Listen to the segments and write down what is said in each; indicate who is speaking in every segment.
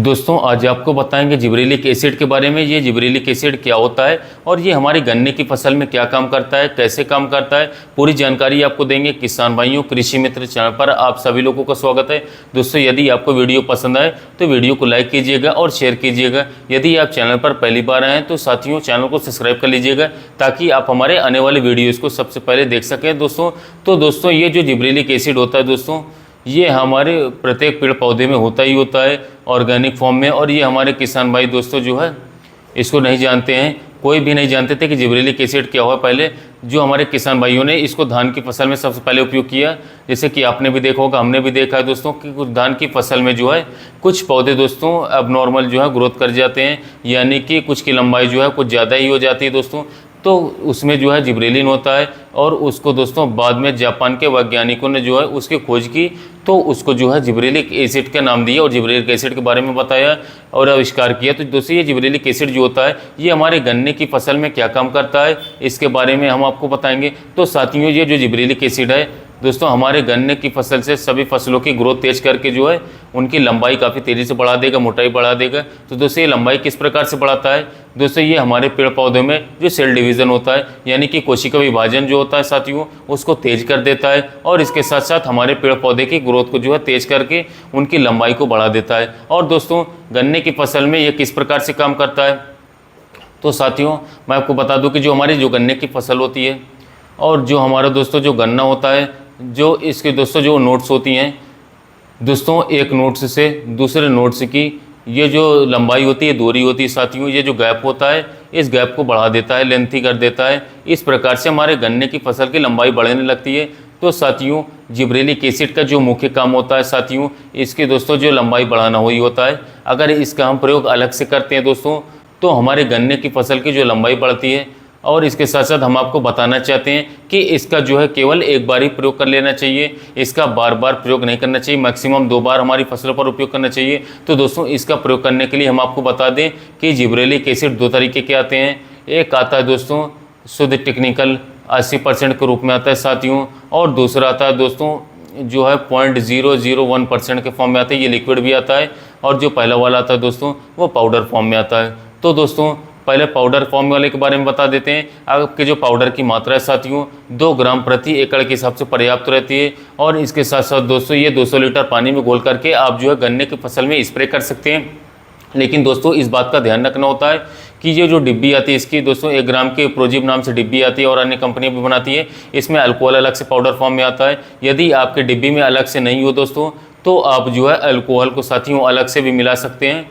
Speaker 1: दोस्तों आज आपको बताएंगे जिब्रेलिक एसिड के बारे में। ये जिब्रेलिक एसिड क्या होता है और ये हमारी गन्ने की फसल में क्या काम करता है, कैसे काम करता है, पूरी जानकारी आपको देंगे। किसान भाइयों, कृषि मित्र चैनल पर आप सभी लोगों का स्वागत है। दोस्तों यदि आपको वीडियो पसंद आए तो वीडियो को लाइक कीजिएगा और शेयर कीजिएगा। यदि आप चैनल पर पहली बार आए हैं तो साथियों चैनल को सब्सक्राइब कर लीजिएगा ताकि आप हमारे आने वाले वीडियोज़ को सबसे पहले देख सकें। दोस्तों ये जो जिब्रेलिक एसिड होता है दोस्तों, ये हमारे प्रत्येक पेड़ पौधे में होता ही होता है ऑर्गेनिक फॉर्म में। और ये हमारे किसान भाई दोस्तों जो है इसको नहीं जानते हैं, कोई भी नहीं जानते थे कि जिब्रेलिक एसिड क्या हुआ। पहले जो हमारे किसान भाइयों ने इसको धान की फसल में सबसे पहले उपयोग किया, जैसे कि आपने भी देखा होगा, हमने भी देखा है दोस्तों कि कुछ धान की फसल में जो है कुछ पौधे दोस्तों अब नॉर्मल जो है ग्रोथ कर जाते हैं, यानी कि कुछ की लंबाई जो है कुछ ज़्यादा ही हो जाती है दोस्तों। तो उसमें जो है जिब्रेलिन होता है और उसको दोस्तों बाद में जापान के वैज्ञानिकों ने जो है उसकी खोज की, तो उसको जो है जिब्रेलिक एसिड का नाम दिया और जिब्रेलिक एसिड के बारे में बताया और आविष्कार किया। तो दोस्तों ये जिब्रेलिक एसिड जो होता है ये हमारे गन्ने की फसल में क्या काम करता है इसके बारे में हम आपको बताएंगे। तो साथियों ये जो जिब्रेलिक एसिड है दोस्तों हमारे गन्ने की फसल से सभी फसलों की ग्रोथ तेज करके जो है उनकी लंबाई काफ़ी तेज़ी से बढ़ा देगा, मोटाई बढ़ा देगा। तो दोस्तों ये लंबाई किस प्रकार से बढ़ाता है दोस्तों, ये हमारे पेड़ पौधों में जो सेल डिवीज़न होता है यानी कि कोशिका विभाजन जो होता है साथियों उसको तेज कर देता है और इसके साथ साथ हमारे पेड़ पौधे की ग्रोथ को जो है तेज करके उनकी लंबाई को बढ़ा देता है। और दोस्तों गन्ने की फसल में ये किस प्रकार से काम करता है, तो साथियों मैं आपको बता दूँ कि जो हमारी जो गन्ने की फसल होती है और जो हमारा दोस्तों जो गन्ना होता है, जो इसके दोस्तों जो नोट्स होती हैं दोस्तों, एक नोट्स से दूसरे नोट्स की ये जो लंबाई होती है, दूरी होती है साथियों, ये जो गैप होता है इस गैप को बढ़ा देता है, लेंथी कर देता है। इस प्रकार से हमारे गन्ने की फसल की लंबाई बढ़ने लगती है। तो साथियों जिब्रेलिक एसिड का जो मुख्य काम होता है साथियों, इसके दोस्तों जो लंबाई बढ़ाना वही होता है। अगर इसका हम प्रयोग अलग से करते हैं दोस्तों तो हमारे गन्ने की फसल की जो लंबाई बढ़ती है। और इसके साथ साथ हम आपको बताना चाहते हैं कि इसका जो है केवल एक बार ही प्रयोग कर लेना चाहिए, इसका बार बार प्रयोग नहीं करना चाहिए, मैक्सिमम 2 बार हमारी फसलों पर उपयोग करना चाहिए। तो दोस्तों इसका प्रयोग करने के लिए हम आपको बता दें कि जिब्रेलिक एसिड 2 तरीके के आते हैं। एक आता है दोस्तों शुद्ध टेक्निकल 80% के रूप में आता है साथियों, और दूसरा आता है दोस्तों जो है 0.001% के फॉर्म में आता है, ये लिक्विड भी आता है। और जो पहला वाला आता है दोस्तों वो पाउडर फॉर्म में आता है। तो दोस्तों पहले पाउडर फॉर्म वाले के बारे में बता देते हैं। आपके जो पाउडर की मात्रा है साथियों 2 ग्राम प्रति एकड़ के हिसाब से पर्याप्त रहती है। और इसके साथ साथ दोस्तों ये 200 लीटर पानी में घोल करके आप जो है गन्ने की फसल में स्प्रे कर सकते हैं। लेकिन दोस्तों इस बात का ध्यान रखना होता है कि ये जो डिब्बी आती है इसकी दोस्तों 1 ग्राम के प्रोजिब नाम से डिब्बी आती है और अन्य कंपनियां भी बनाती है, इसमें अल्कोहल अलग से पाउडर फॉर्म में आता है। यदि आपके डिब्बी में अलग से नहीं हो दोस्तों तो आप जो है अल्कोहल को साथियों अलग से भी मिला सकते हैं।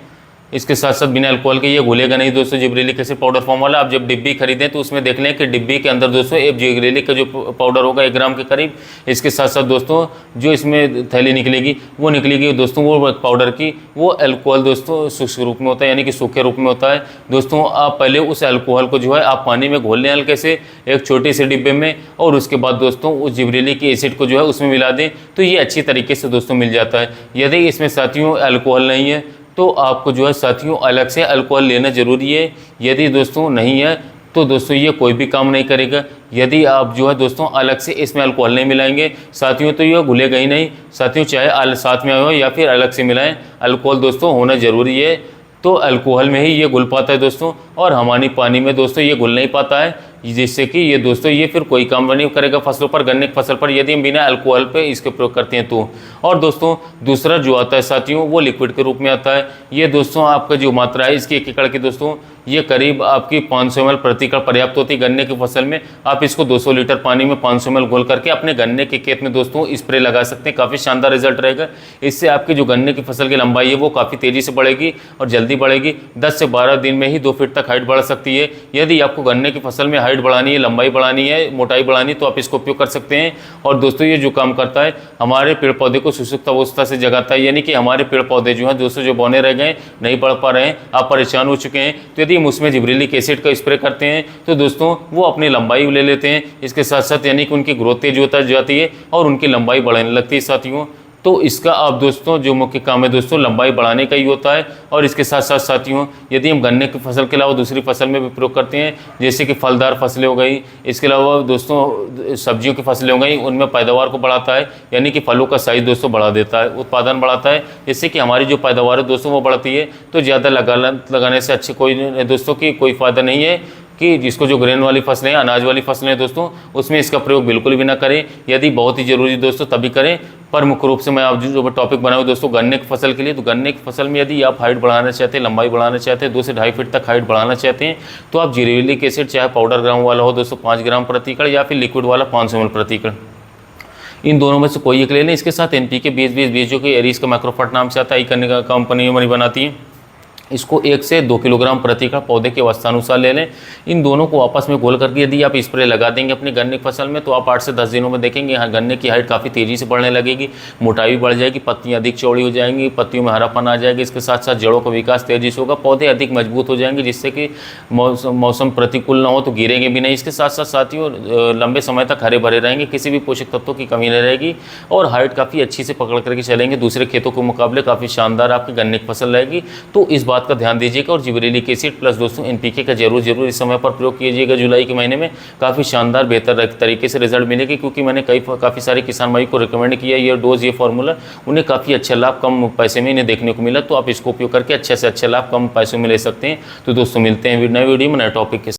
Speaker 1: इसके साथ साथ बिना अल्कोहल के ये घुलेगा नहीं दोस्तों जिब्रेलिक एसिड पाउडर फॉर्म वाला। आप जब डिब्बी खरीदें तो उसमें देख लें कि डिब्बी के अंदर दोस्तों एक जिब्रेलिक का जो पाउडर होगा 1 ग्राम के करीब। इसके साथ साथ दोस्तों जो इसमें थैली निकलेगी वो निकलेगी दोस्तों वो पाउडर की, वो अल्कोहल दोस्तों शुष्क रूप में होता है यानी कि सूखे रूप में होता है। दोस्तों आप पहले उस अल्कोहल को जो है आप पानी में घोल लें हल्के से एक छोटे से डिब्बे में, और उसके बाद दोस्तों उस जिब्रेलिक एसिड को जो है उसमें मिला दें तो ये अच्छी तरीके से दोस्तों मिल जाता है। यदि इसमें साथियों अल्कोहल नहीं है तो आपको जो है साथियों अलग से अल्कोहल लेना ज़रूरी है। यदि दोस्तों नहीं है तो दोस्तों ये कोई भी काम नहीं करेगा। यदि आप जो है दोस्तों अलग से इसमें अल्कोहल नहीं मिलाएंगे साथियों तो ये घुलेगा ही नहीं साथियों, चाहे साथ में हो या फिर अलग से मिलाएं, अल्कोहल दोस्तों होना ज़रूरी है। तो अल्कोहल में ही ये घुल पाता है दोस्तों, और हमारी पानी में दोस्तों ये घुल नहीं पाता है, जिससे कि ये दोस्तों ये फिर कोई काम नहीं करेगा फसलों पर, गन्ने की फसल पर, यदि हम बिना अल्कोहल पे इसके प्रयोग करते हैं तो। और दोस्तों दूसरा जो आता है साथियों वो लिक्विड के रूप में आता है। ये दोस्तों आपका जो मात्रा है इसकी 1 एकड़ की दोस्तों ये करीब आपकी 500 ml प्रति एकड़ पर्याप्त होती है गन्ने की फसल में। आप इसको 200 लीटर पानी में 500 ml घोल करके अपने गन्ने के खेत में दोस्तों स्प्रे लगा सकते हैं, काफ़ी शानदार रिजल्ट रहेगा। इससे आपकी जो गन्ने की फसल की लंबाई है वो काफ़ी तेज़ी से बढ़ेगी और जल्दी बढ़ेगी। 10 से 12 दिन में ही 2 फीट तक हाइट बढ़ सकती है। यदि आपको गन्ने की फसल में हाइट बढ़ानी है, लंबाई बढ़ानी है, मोटाई बढ़ानी है तो आप इसको उपयोग कर सकते हैं। और दोस्तों ये जो काम करता है हमारे पेड़ पौधे को सुसुप्त अवस्था से जगाता है, यानी कि हमारे पेड़ पौधे जो हैं दोस्तों जो बौने रह गए, नहीं बढ़ पा रहे हैं, आप परेशान हो चुके हैं, तो यदि हम उसमें जिब्रेलिक एसिड का स्प्रे करते हैं तो दोस्तों वो अपनी लंबाई ले लेते हैं। इसके साथ साथ यानी कि उनकी ग्रोथ तेज होता जाती है और उनकी लंबाई बढ़ने लगती है साथियों। तो इसका आप दोस्तों जो मुख्य काम है दोस्तों लंबाई बढ़ाने का ही होता है। और इसके साथ साथ साथियों यदि हम गन्ने की फसल के अलावा दूसरी फसल में भी प्रयोग करते हैं, जैसे कि फलदार फसलें हो गई, इसके अलावा दोस्तों सब्जियों की फसलें हो गई, उनमें पैदावार को बढ़ाता है, यानी कि फलों का साइज दोस्तों बढ़ा देता है, उत्पादन बढ़ाता है, जिससे कि हमारी जो पैदावार है दोस्तों वो बढ़ती है। तो ज़्यादा लगाने से अच्छे कोई दोस्तों की कोई फ़ायदा नहीं है कि जिसको जो ग्रेन वाली फसलें हैं, अनाज वाली फसलें हैं दोस्तों, उसमें इसका प्रयोग बिल्कुल भी ना करें। यदि बहुत ही ज़रूरी दोस्तों तभी करें। पर मुख्य रूप से मैं आप जो टॉपिक बनाऊँ दोस्तों गन्ने की फसल के लिए, तो गन्ने की फसल में यदि आप हाइट बढ़ाना चाहते हैं, लंबाई बढ़ाना चाहते हैं, 2 से 2.5 फीट तक हाइट बढ़ाना चाहते हैं, तो आप जिबरेलिक एसिड चाहे पाउडर ग्राम वाला हो दोस्तों 5 ग्राम प्रति एकड़ या फिर लिक्विड वाला 500 ml प्रति एकड़, इन दोनों में से कोई एक ले लें। इसके साथ NPK 20-20-20 जो कि एरिस का मैक्रोफट नाम से आता है, ई कंपनी हमारी बनाती है, इसको 1 से 2 किलोग्राम प्रति एकड़ पौधे के अवस्थानुसार ले लें। इन दोनों को आपस में घोल करके यदि आप स्प्रे लगा देंगे अपनी गन्ने की फसल में, तो आप 8 से 10 दिनों में देखेंगे यहाँ गन्ने की हाइट काफ़ी तेज़ी से बढ़ने लगेगी, मोटाई भी बढ़ जाएगी, पत्तियाँ अधिक चौड़ी हो जाएंगी, पत्तियों में हरापन आ जाएगा। इसके साथ साथ जड़ों का विकास तेजी से होगा, पौधे अधिक मजबूत हो जाएंगे, जिससे कि मौसम प्रतिकूल ना हो तो गिरेंगे भी नहीं। इसके साथ साथ साथियों लंबे समय तक हरे भरे रहेंगे, किसी भी पोषक तत्वों की कमी नहीं रहेगी और हाइट काफ़ी अच्छी से पकड़ करके चलेंगे, दूसरे खेतों के मुकाबले काफ़ी शानदार आपकी गन्ने की फसल रहेगी। तो इस बात का ध्यान दीजिएगा और जिबरेलिक एसिड प्लस दोस्तों NPK का जरूर इस समय पर प्रयोग कीजिएगा। जुलाई के महीने में काफ़ी शानदार बेहतर तरीके से रिजल्ट मिलेगी, क्योंकि मैंने काफ़ी सारे किसान भाई को रिकमेंड किया ये डोज, ये फार्मूला, उन्हें काफ़ी अच्छा लाभ कम पैसे में इन्हें देखने को मिला। तो आप इसको उपयोग करके अच्छे से अच्छा लाभ कम पैसों में ले सकते हैं। तो दोस्तों मिलते हैं नए वीडियो में नए टॉपिक के